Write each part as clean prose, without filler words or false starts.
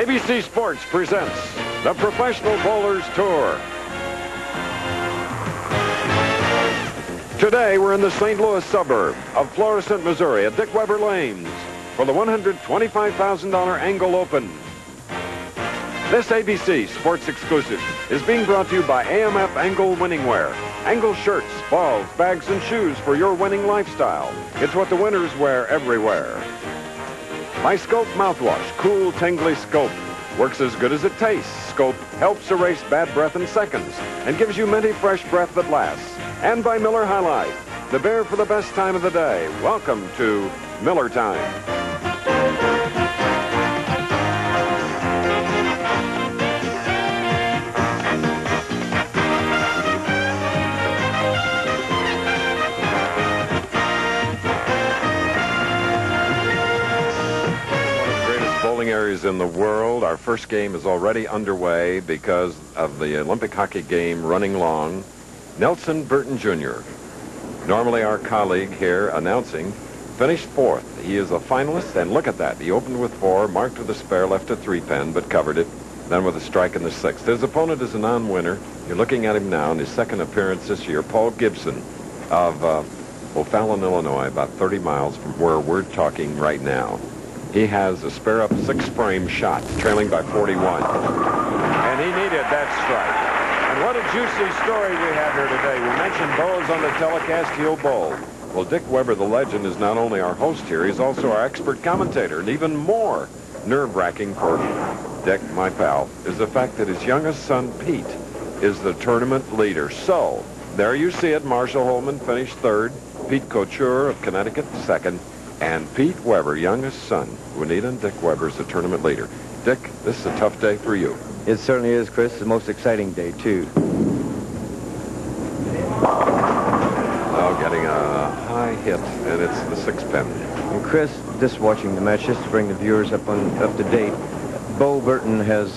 ABC Sports presents the Professional Bowlers Tour. Today, we're in the St. Louis suburb of Florissant, Missouri at Dick Weber Lanes for the $125,000 Angle Open. This ABC Sports exclusive is being brought to you by AMF Angle Winning Wear. Angle shirts, balls, bags, and shoes for your winning lifestyle. It's what the winners wear everywhere. By Scope Mouthwash, cool, tingly Scope. Works as good as it tastes. Scope helps erase bad breath in seconds and gives you minty fresh breath that lasts. And by Miller High Life, the beer for the best time of the day. Welcome to Miller Time. Areas in the world. Our first game is already underway because of the Olympic hockey game running long. Nelson Burton Jr., normally our colleague here announcing, finished fourth. He is a finalist, and look at that. He opened with 4, marked with a spare, left a 3-pen, but covered it, then with a strike in the 6th. His opponent is a non-winner. You're looking at him now in his second appearance this year, Paul Gibson of O'Fallon, Illinois, about 30 miles from where we're talking right now. He has a spare up 6-frame shot, trailing by 41. And he needed that strike. And what a juicy story we have here today. We mentioned Bo's on the telecast, he'll bowl. Well, Dick Weber, the legend, is not only our host here, he's also our expert commentator. And even more nerve-wracking for Dick, my pal, is the fact that his youngest son, Pete, is the tournament leader. So, there you see it. Marshall Holman finished 3rd. Pete Couture of Connecticut, 2nd. And Pete Weber, youngest son, Juanita and Dick Weber, is the tournament leader. Dick, this is a tough day for you. It certainly is, Chris. It's the most exciting day, too. Oh, getting a high hit, and it's the 6-pen. And Chris, just watching the match, just to bring the viewers up to date, Bo Burton has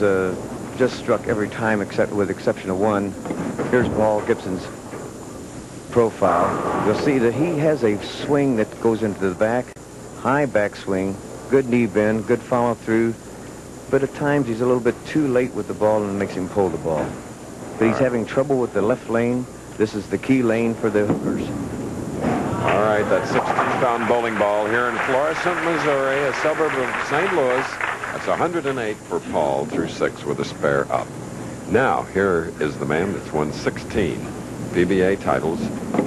just struck every time with exception of 1. Here's Paul Gibson's profile. You'll see that he has a swing that goes into the back, high back swing, good knee bend, good follow through, but at times he's a little bit too late with the ball and makes him pull the ball. But he's having trouble with the left lane. This is the key lane for the hookers. All right, that 16-pound bowling ball here in Florissant, Missouri, a suburb of St. Louis. That's 108 for Paul through 6 with a spare up. Now, here is the man that's won 16 PBA titles,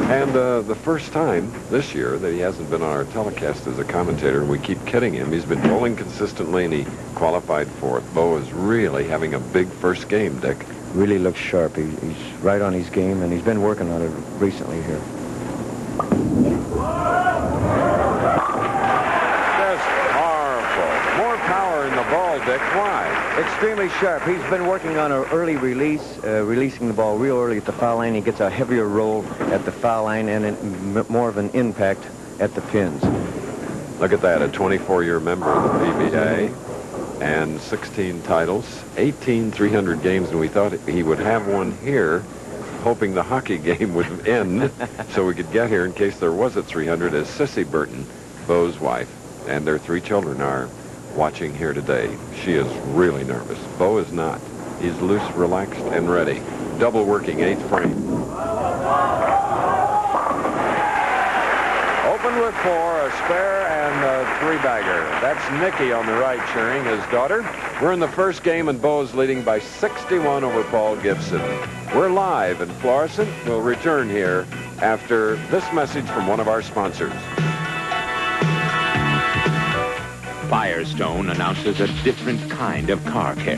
and the first time this year that he hasn't been on our telecast as a commentator, and we keep kidding him. He's been bowling consistently, and he qualified 4th. Bo is really having a big first game, Dick. Really looks sharp. He's right on his game, and he's been working on it recently here. Just powerful. More power in the ball, Dick. Why? Extremely sharp. He's been working on an early release, releasing the ball real early at the foul line. He gets a heavier roll at the foul line and more of an impact at the pins. Look at that, a 24-year member of the PBA and 16 titles, 18 300 games, and we thought he would have one here, hoping the hockey game would end so we could get here in case there was a 300, as Sissy Burton, Bo's wife, and their 3 children are watching here today. She is really nervous. Bo is not. He's loose, relaxed, and ready. Double working 8th frame. Open with 4, a spare, and a 3-bagger. That's Nikki on the right cheering his daughter. We're in the first game, and Bo is leading by 61 over Paul Gibson. We're live in Florissant. We'll return here after this message from one of our sponsors. Firestone announces a different kind of car care,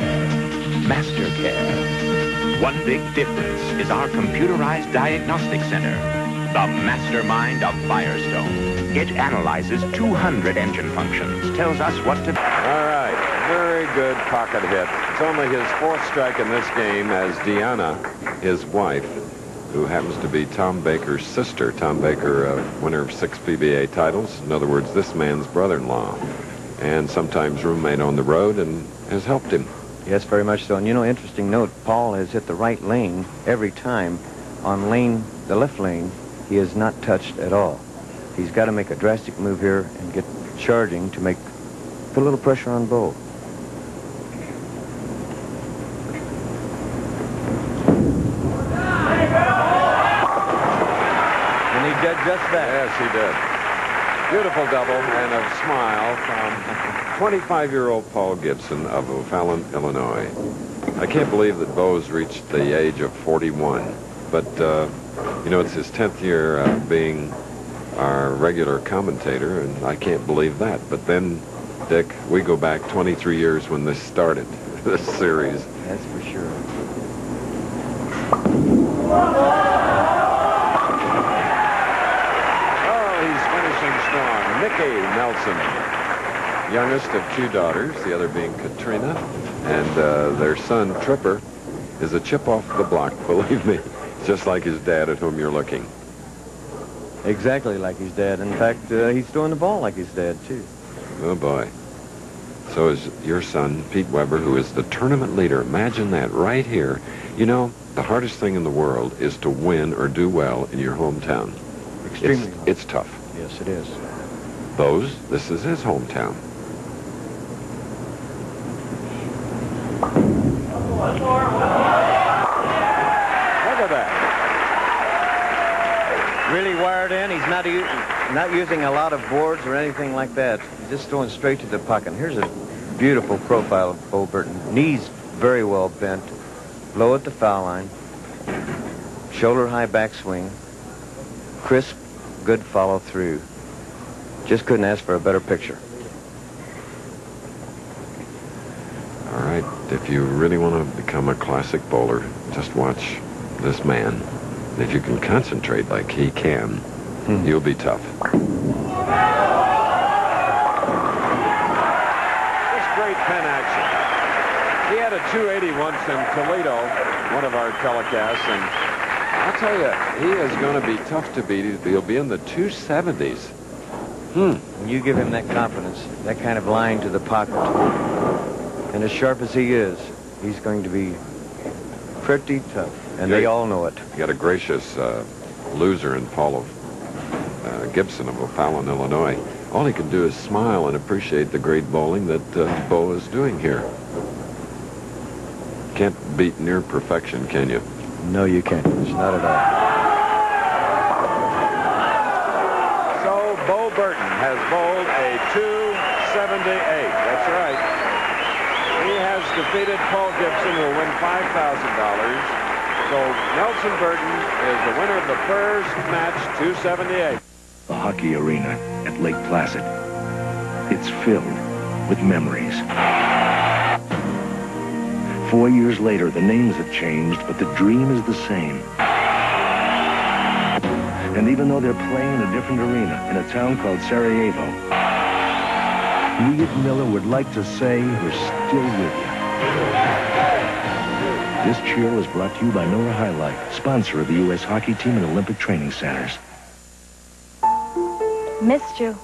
Master Care. One big difference is our computerized diagnostic center, the mastermind of Firestone. It analyzes 200 engine functions, tells us what to... All right, very good pocket hit. It's only his 4th strike in this game, as Deanna, his wife, who happens to be Tom Baker's sister. Tom Baker, winner of 6 PBA titles. In other words, this man's brother-in-law. And sometimes roommate on the road, and has helped him. Yes, very much so. And you know, interesting note, Paul has hit the right lane every time. On the left lane, he has not touched at all. He's got to make a drastic move here and get charging to put a little pressure on Bo. just that. Yes, he did. Beautiful double and a smile from 25-year-old Paul Gibson of O'Fallon, Illinois. I can't believe that Bo's reached the age of 41. But, you know, it's his 10th year being our regular commentator, and I can't believe that. But then, Dick, we go back 23 years when this started, this series. That's for sure. Strong. Nikki Nelson, youngest of 2 daughters, the other being Katrina, and their son Tripper is a chip off the block, believe me, just like his dad at whom you're looking. Exactly like his dad. In fact, he's throwing the ball like his dad, too. Oh, boy. So is your son, Pete Weber, who is the tournament leader. Imagine that right here. You know, the hardest thing in the world is to win or do well in your hometown. Extremely hard. It's tough. Yes, it is. Bose, this is his hometown. Look at that. Really wired in. He's not using a lot of boards or anything like that. He's just throwing straight to the puck. And here's a beautiful profile of Bo Burton. Knees very well bent. Low at the foul line. Shoulder high backswing. Crisp, good follow through. Just couldn't ask for a better picture. All right, if you really want to become a classic bowler, just watch this man. If you can concentrate like he can, you'll be tough. Just great pen action. He had a 280 once in Toledo, one of our telecasts, and I'll tell you, he is going to be tough to beat. He'll be in the 270s. When you give him that confidence, that kind of line to the pocket, and as sharp as he is, he's going to be pretty tough, and they all know it. You got a gracious loser in Paul Gibson of O'Fallon, Illinois. All he can do is smile and appreciate the great bowling that Bo is doing here. Can't beat near perfection, can you? No, you can't. It's not at all. So Bo Burton has bowled a 278. That's right. He has defeated Paul Gibson, who will win $5,000. So Nelson Burton is the winner of the first match, 278. The hockey arena at Lake Placid. It's filled with memories. 4 years later, the names have changed, but the dream is the same. And even though they're playing in a different arena in a town called Sarajevo, we at Miller would like to say we're still with you. This cheer was brought to you by Miller High Life, sponsor of the U.S. hockey team and Olympic training centers. Missed you.